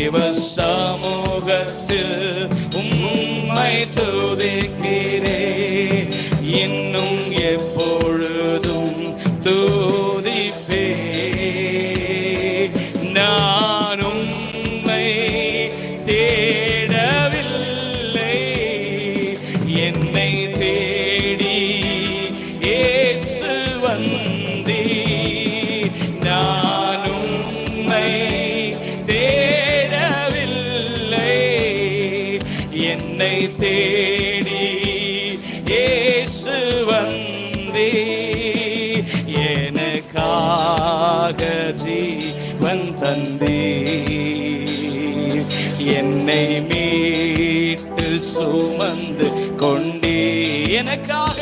தேவ சமூகத்தில் உம்மை துதிக்கிறேன், இன்னும் எப்பொழுதும் துதிப்பே. நான் உம்மை தேடவில்லை, என்னை தேடி இயேசு வந்தீ. நான் உம்மை தேடவில்லை, என்னை தேடி இயேசு வந்தீ. எனக்காக ஜீவன் தந்தீ, என்னை மீட்டு சுமந்து கொண்டீ. எனக்காக